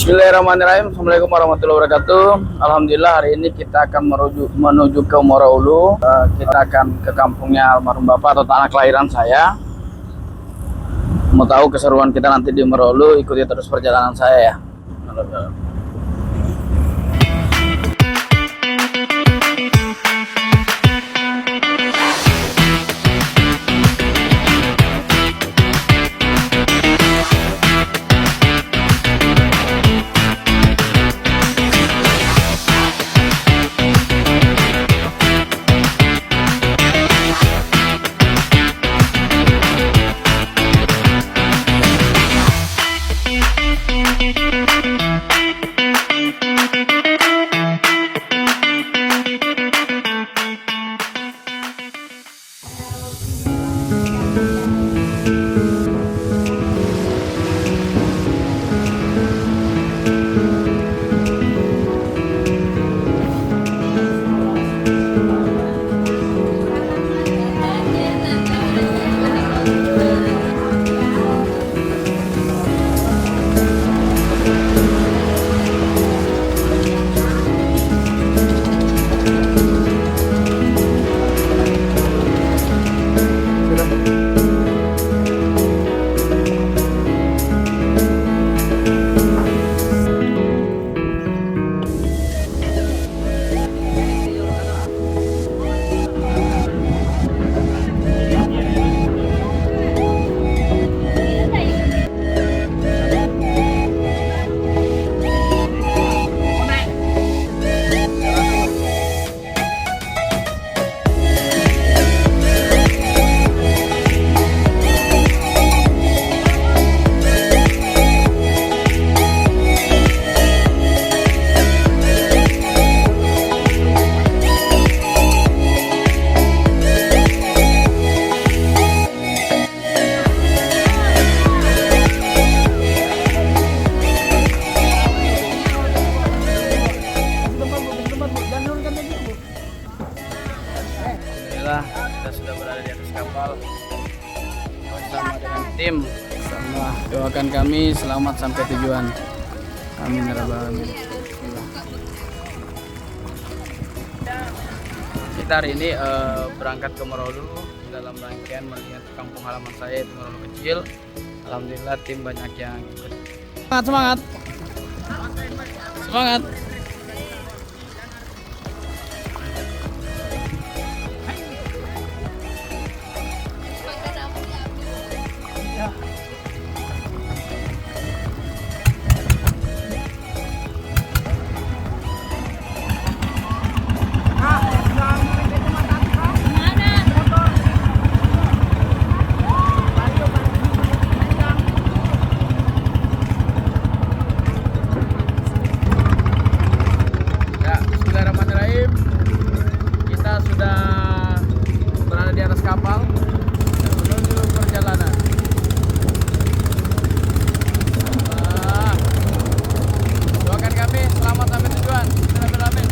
Bismillahirrahmanirrahim. Assalamualaikum warahmatullahi wabarakatuh. Alhamdulillah hari ini kita akan menuju ke Muaraulu. Kita akan ke kampungnya almarhum bapak atau tanah kelahiran saya. Mau tahu keseruan kita nanti di Muaraulu, ikuti terus perjalanan saya ya. Kita sudah berada di atas kapal bersama dengan tim. Sama doakan kami selamat sampai tujuan. Amin ya rabbal alamin. Kita hari ini berangkat ke Muaraulu dalam rangkaian melihat kampung halaman saya itu Muaraulu kecil. Alhamdulillah tim banyak yang ikut. Semangat, semangat, semangat. Kapal dan menuju perjalanan. Doakan kami selamat sampai tujuan. Amin.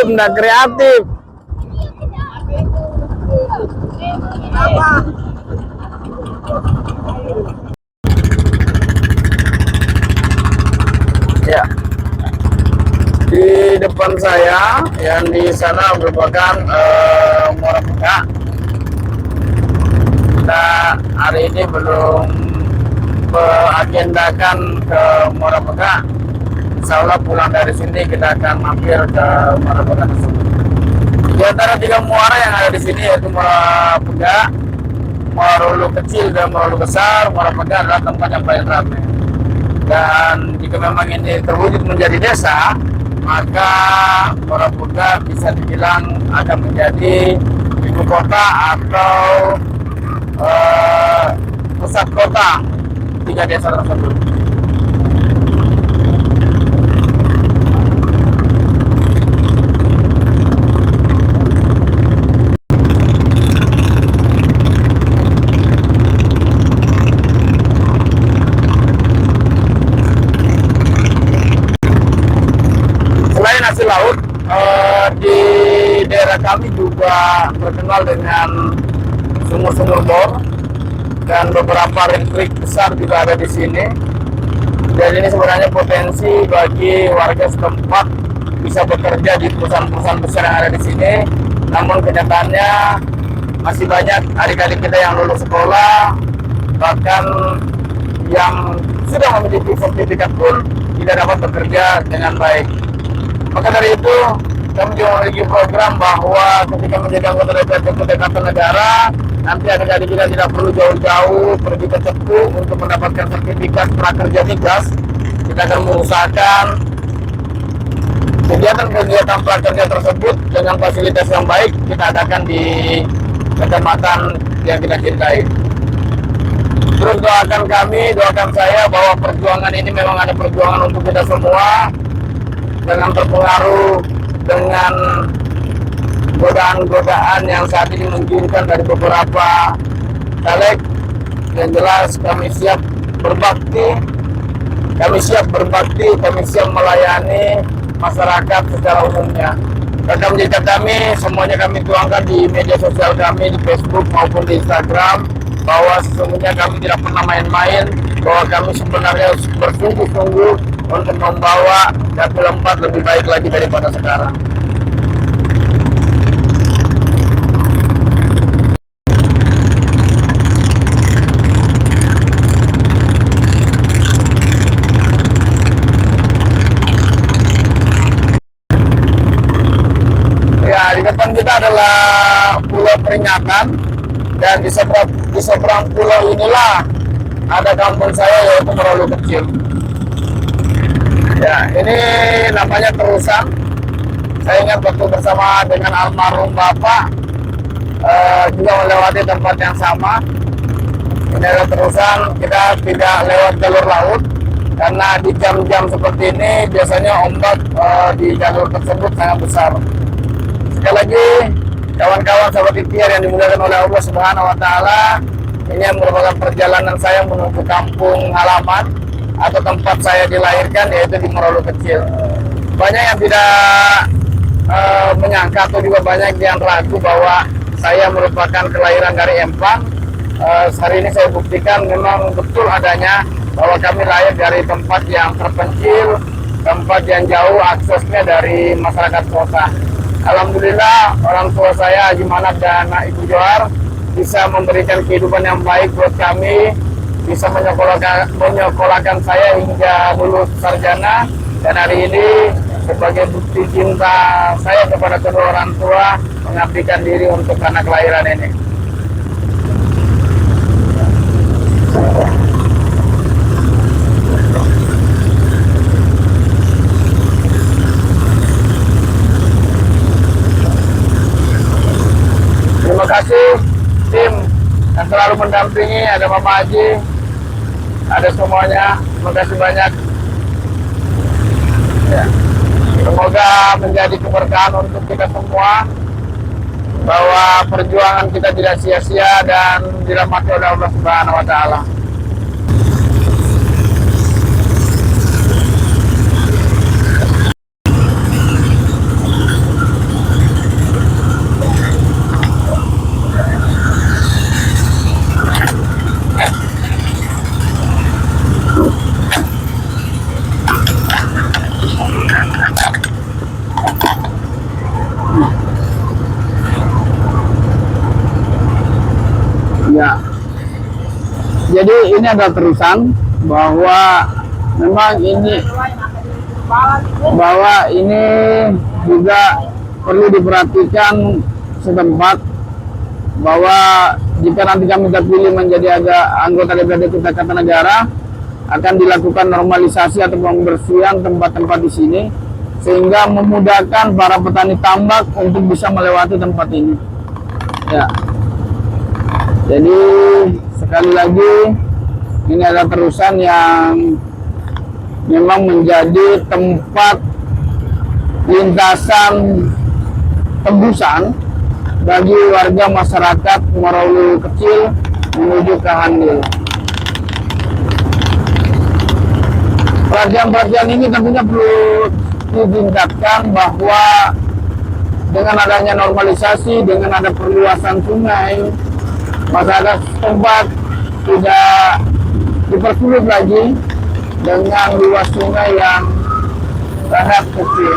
Nggak kreatif. Apa? depan saya, yang di sana merupakan Muara Peka. Kita hari ini belum mengagendakan ke Muara Peka. Insya Allah pulang dari sini kita akan mampir ke Muara Peka tersebut. Di antara 3 muara yang ada di sini yaitu Muara Peka, Muara Hulu kecil dan Muara Hulu besar. Muara Peka adalah tempat yang paling ramai. Dan jika memang ini terwujud menjadi desa, maka Muara Peka bisa dibilang akan menjadi ibu kota atau pusat kota 3 desa tersebut. Nasi laut di daerah kami juga terkenal dengan sumur-sumur bor dan beberapa listrik besar juga ada di sini. Dan ini sebenarnya potensi bagi warga setempat bisa bekerja di perusahaan-perusahaan besar yang ada di sini. Namun kenyataannya masih banyak adik-adik kita yang lulus sekolah, bahkan yang sudah memiliki sertifikat pun tidak dapat bekerja dengan baik. Maka dari itu, kami juga memiliki program bahwa ketika menjadi anggota DPRD Kota Negara, nanti adik-adik kita tidak perlu jauh-jauh pergi ke Cepu untuk mendapatkan sertifikat prakerja migas. Kita akan mengusahakan kegiatan-kegiatan prakerja tersebut dengan fasilitas yang baik kita adakan di kecamatan yang kita cintai. Terus doakan kami, doakan saya bahwa perjuangan ini memang ada perjuangan untuk kita semua. Dengan terpengaruh dengan godaan-godaan yang saat ini mengirimkan dari beberapa caleg, yang jelas kami siap berbakti, kami siap melayani masyarakat secara umumnya. Rekam jejak kami, semuanya kami tuangkan di media sosial kami, di Facebook maupun di Instagram, bahwa sesungguhnya kami tidak pernah main-main, bahwa kami sebenarnya bersungguh-sungguh untuk membawa Dapil 4 lebih baik lagi daripada sekarang. Ya, di depan kita adalah Pulau Peringatan, dan di seberang pulau inilah ada kampung saya yaitu Muara Hulu kecil. Ya, ini namanya Terusan. Saya ingat waktu bersama dengan almarhum Bapak juga melewati tempat yang sama. Ini adalah Terusan, kita tidak lewat jalur laut karena di jam-jam seperti ini biasanya ombak di jalur tersebut sangat besar. Sekali lagi, kawan-kawan sahabat ikhtiar yang dimuliakan oleh Allah Subhanahu wa Ta'ala, ini yang merupakan perjalanan saya menuju kampung halaman atau tempat saya dilahirkan, yaitu di Muara Hulu kecil. Banyak yang tidak menyangka atau juga banyak yang ragu bahwa saya merupakan kelahiran dari Empang. Hari ini saya buktikan memang betul adanya bahwa kami lahir dari tempat yang terpencil, tempat yang jauh aksesnya dari masyarakat kota. Alhamdulillah orang tua saya Haji Manap dan Ibu Johar bisa memberikan kehidupan yang baik buat kami, bisa menyekolahkan saya hingga lulus sarjana, dan hari ini sebagai bukti cinta saya kepada kedua orang tua, mengabdikan diri untuk anak kelahiran ini. Terima kasih tim yang selalu mendampingi, ada Mama Haji, ada semuanya. Terima kasih banyak. Ya. Semoga menjadi keberkahan untuk kita semua, bahwa perjuangan kita tidak sia-sia dan dirahmati oleh Allah Subhanahu wa Ta'ala. ini ada terusan bahwa memang ini juga perlu diperhatikan setempat, bahwa jika nanti kami terpilih menjadi anggota DPRD Kutai Kartanegara, akan dilakukan normalisasi atau pembersihan tempat-tempat di sini sehingga memudahkan para petani tambak untuk bisa melewati tempat ini. Ya. Jadi sekali lagi ini adalah terusan yang memang menjadi tempat lintasan tembusan bagi warga masyarakat Moroulu Kecil menuju ke Handil. Perhatian-perhatian ini tentunya perlu ditingkatkan, bahwa dengan adanya normalisasi, dengan ada perluasan sungai, masyarakat setempat tidak dipersulit lagi dengan luas sungai yang sangat kecil.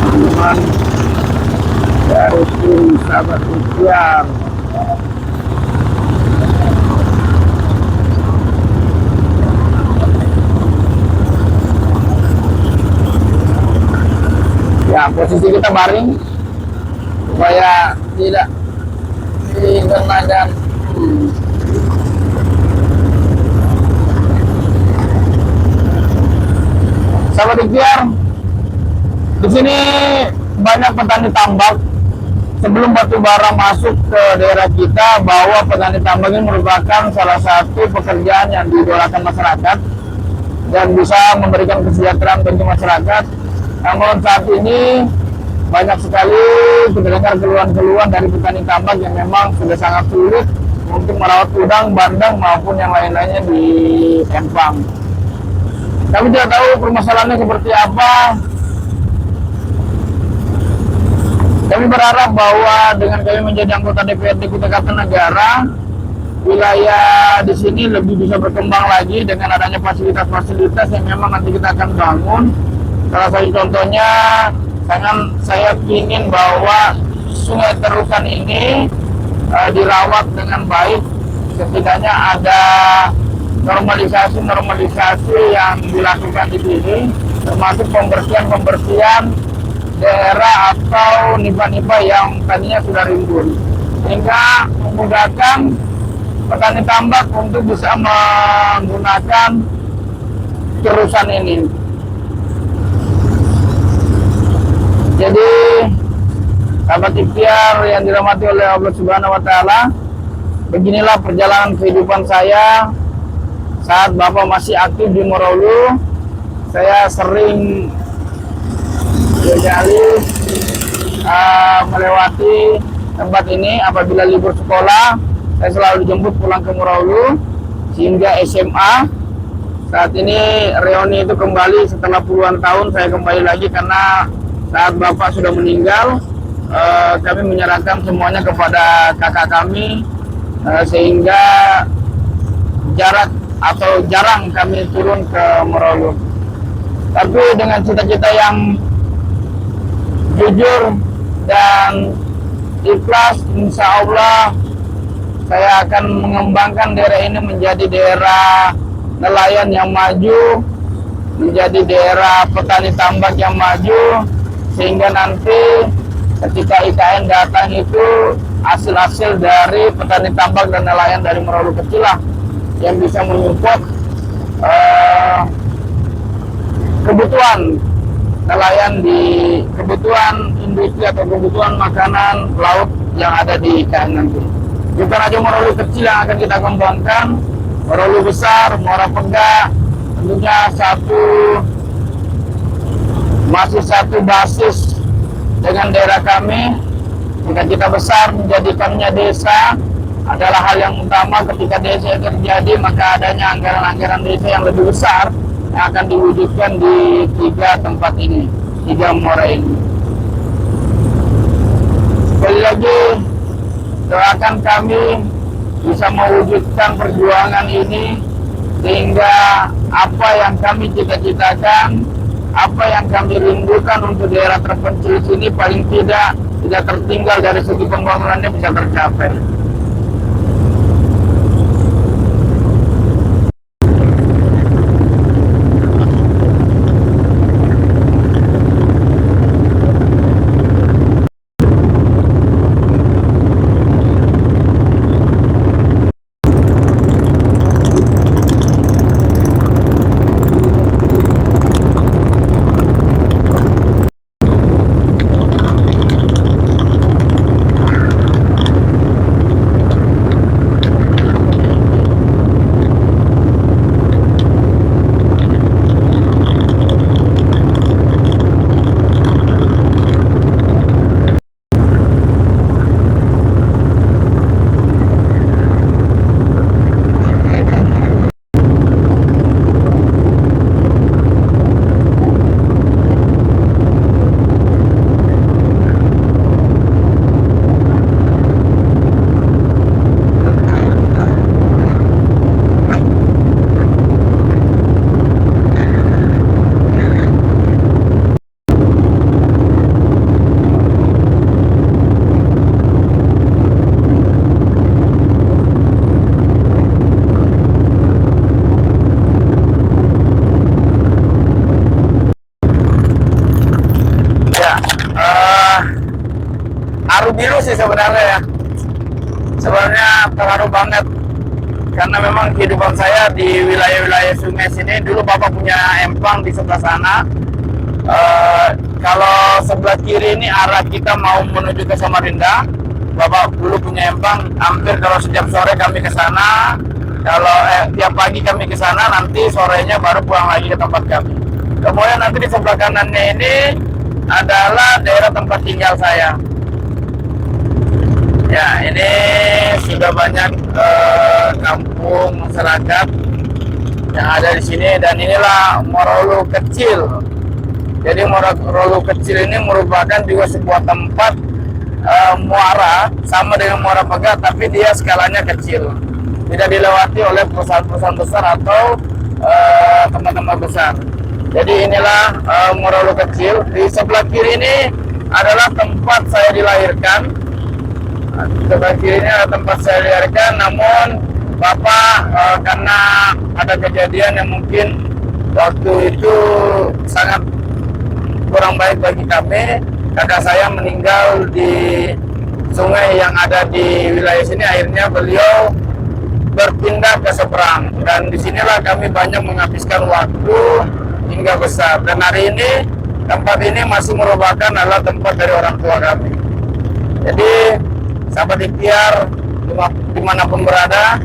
Teman-teman dari tim sahabat ikhtiar, ya, posisi kita baring supaya tidak dikenakan sahabat ikhtiar. Di sini banyak petani tambak. Sebelum batu bara masuk ke daerah kita, bahwa petani tambak ini merupakan salah satu pekerjaan yang diidolakan masyarakat dan bisa memberikan kesejahteraan bagi masyarakat. Namun saat ini banyak sekali terdengar keluhan-keluhan dari petani tambak yang memang sudah sangat sulit untuk merawat udang, bandeng maupun yang lain-lainnya di Empang. Kami tidak tahu permasalahannya seperti apa. Kami berharap bahwa dengan kami menjadi anggota DPRD Kutai Kartanegara, wilayah di sini lebih bisa berkembang lagi dengan adanya fasilitas-fasilitas yang memang nanti kita akan bangun. Salah satu contohnya, saya ingin bahwa sungai terusan ini dirawat dengan baik. Setidaknya ada normalisasi yang dilakukan di sini, termasuk pembersihan daerah atau nipa-nipa yang tadinya sudah rimbun, sehingga memudahkan petani tambak untuk bisa menggunakan terusan ini. Jadi sahabat ikhtiar yang dirahmati oleh Allah Subhanahu wa Ta'ala, beginilah perjalanan kehidupan saya saat Bapak masih aktif di Moroulu. Saya sering sekali melewati tempat ini apabila libur sekolah. Saya selalu dijemput pulang ke Moroulu sehingga SMA. Saat ini reuni itu kembali setelah puluhan tahun. Saya kembali lagi karena saat Bapak sudah meninggal, kami menyerahkan semuanya kepada kakak kami, sehingga jarang kami turun ke Moroulu. Tapi dengan cita-cita yang jujur dan ikhlas, insya Allah saya akan mengembangkan daerah ini menjadi daerah nelayan yang maju, menjadi daerah petani tambak yang maju, sehingga nanti ketika IKN datang itu hasil-hasil dari petani tambak dan nelayan dari Moroulu Kecil lah yang bisa menyupport kebutuhan nelayan, di kebutuhan industri atau kebutuhan makanan laut yang ada di IKN nanti. Bukan aja Moroulu Kecil yang akan kita kembangkan, Moroulu besar, Muara Pegah tentunya masih satu basis dengan daerah kami. Jika kita besar menjadikannya desa adalah hal yang utama. Ketika desa terjadi, maka adanya anggaran-anggaran desa yang lebih besar yang akan diwujudkan di 3 tempat ini, 3 muara ini. Sekali lagi, doakan kami bisa mewujudkan perjuangan ini, sehingga apa yang kami cita-citakan, apa yang kami rindukan untuk daerah terpencil sini paling tidak tidak tertinggal dari segi pembangunannya bisa tercapai. Haru biru sih sebenarnya ya. Sebenarnya terharu banget karena memang kehidupan saya di wilayah-wilayah sungai sini. Dulu Bapak punya empang di sebelah sana. Kalau sebelah kiri ini arah kita mau menuju ke Samarinda. Bapak dulu punya empang. Hampir kalau setiap sore kami ke sana. Kalau tiap pagi kami ke sana, nanti sorenya baru pulang lagi ke tempat kami. Kemudian nanti di sebelah kanannya ini adalah daerah tempat tinggal saya. Ya, ini sudah banyak kampung masyarakat yang ada di sini, dan inilah Morowulu kecil. Jadi Morowulu kecil ini merupakan juga sebuah tempat muara, sama dengan Muara Pegat, tapi dia skalanya kecil. Tidak dilewati oleh perusahaan-perusahaan besar atau tempat-tempat besar. Jadi inilah Morowulu kecil. Di sebelah kiri ini adalah tempat saya dilahirkan. Sebelah kiri ini adalah tempat saya dilahirkan, namun Bapak karena ada kejadian yang mungkin waktu itu sangat kurang baik bagi kami, kakak saya meninggal di sungai yang ada di wilayah sini. Akhirnya beliau berpindah ke seberang, dan disinilah kami banyak menghabiskan waktu hingga besar. Dan hari ini tempat ini masih merupakan adalah tempat dari orang tua kami. Jadi sahabat ikhtiar dimanapun berada,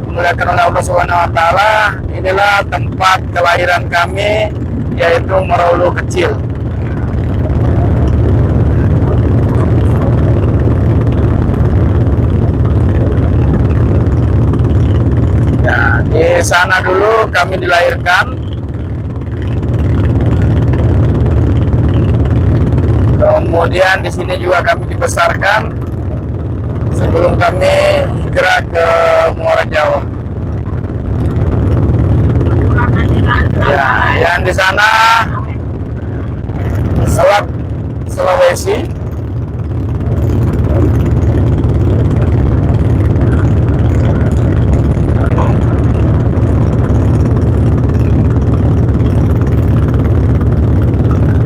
dimuliakan oleh Allah Subhanahu Wa Taala, inilah tempat kelahiran kami, yaitu Morowulu kecil. Nah, di sana dulu kami dilahirkan. Kemudian di sini juga kami dibesarkan sebelum kami hijrah ke Muara Jawa. Ya, yang di sana Selat Sulawesi.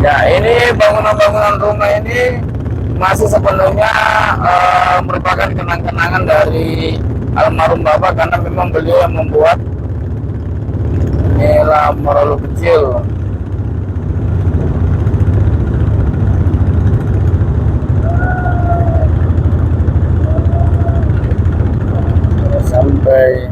Ya, ini bangunan-bangunan rumah ini masih sepenuhnya merupakan kenang-kenangan dari almarhum Bapak, karena memang beliau yang membuat. Inilah Morowulu kecil. Sampai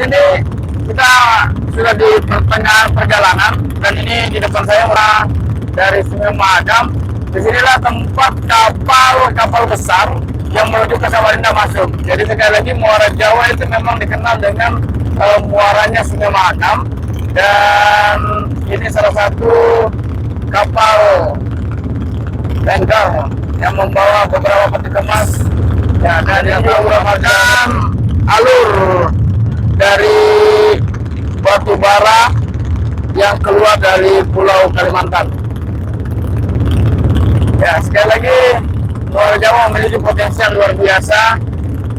ini kita sudah di pertengahan perjalanan, dan ini di depan saya dari Sungai Mahakam. Disinilah tempat kapal besar yang menuju ke Samarinda masuk. Jadi sekali lagi, Muara Jawa itu memang dikenal dengan muaranya Sungai Mahakam, dan ini salah satu kapal tanker yang membawa beberapa peti kemas ya, dan yang merupakan alur dari batu bara yang keluar dari Pulau Kalimantan. Ya, sekali lagi, Muara Jawa memiliki potensi yang luar biasa.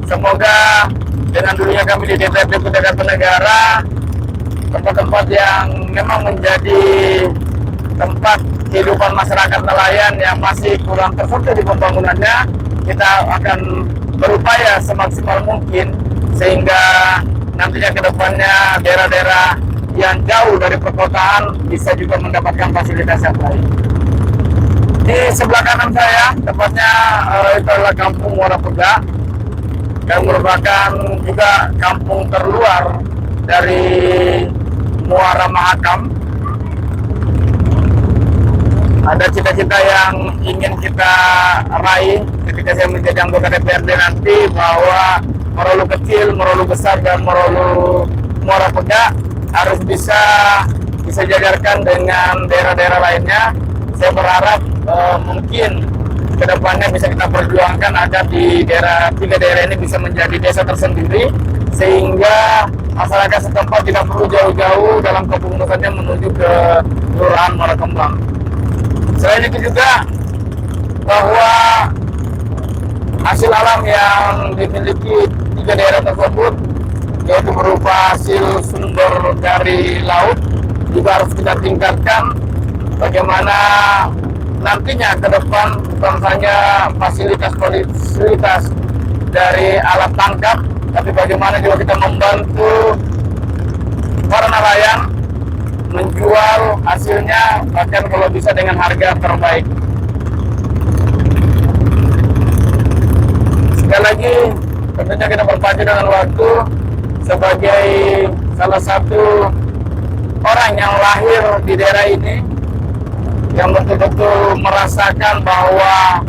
Semoga dengan dulunya kami di DPP Kutai Kartanegara, tempat-tempat yang memang menjadi tempat kehidupan masyarakat nelayan yang masih kurang tersentuh di pembangunannya, kita akan berupaya semaksimal mungkin sehingga nantinya ke depannya daerah-daerah yang jauh dari perkotaan bisa juga mendapatkan fasilitas yang baik. Di sebelah kanan saya, tepatnya itu adalah Kampung Muara Pega, yang merupakan juga kampung terluar dari Muara Mahakam. Ada cita-cita yang ingin kita raih ketika saya menjadi anggota DPRD nanti, bahwa Merolu kecil, Merolu besar, dan Muara Pega harus bisa disejajarkan dengan daerah-daerah lainnya. Saya berharap mungkin kedepannya bisa kita perjuangkan agar di tiga daerah ini bisa menjadi desa tersendiri, sehingga masyarakat setempat tidak perlu jauh-jauh dalam kepengurusannya menuju ke Kelurahan Muara Kembang. Selain itu juga bahwa hasil alam yang dimiliki tiga daerah tersebut, yaitu berupa hasil sumber dari laut, juga harus kita tingkatkan. Bagaimana nantinya ke depan bukan hanya fasilitas dari alat tangkap, tapi bagaimana juga kita membantu para nelayan menjual hasilnya, bahkan kalau bisa dengan harga terbaik. Sekali lagi, tentunya kita berpacu dengan waktu sebagai salah satu orang yang lahir di daerah ini, yang betul-betul merasakan bahwa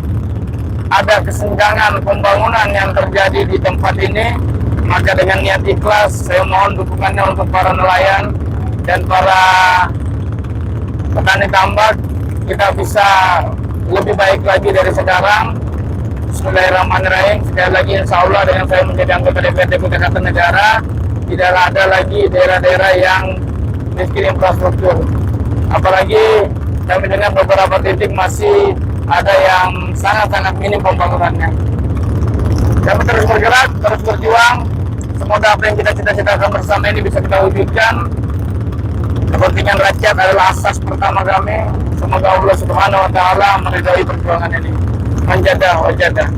ada kesenjangan pembangunan yang terjadi di tempat ini. Maka dengan niat ikhlas, saya mohon dukungannya untuk para nelayan dan para petani tambak, kita bisa lebih baik lagi dari sekarang. Bismillahirrahmanirrahim. Sekali lagi, insya Allah dengan saya menjadi anggota DPRD Kutai Kartanegara, tidak ada lagi daerah-daerah yang miskin infrastruktur. Apalagi kami dengar beberapa titik masih ada yang sangat-sangat minim pembangunannya. Kami terus bergerak, terus berjuang. Semoga apa yang kita cita-citakan bersama ini bisa kita wujudkan. Kepentingan rakyat adalah asas pertama kami. Semoga Allah Subhanahu wa Ta'ala meridhai perjuangan ini. Manjadah wajadah.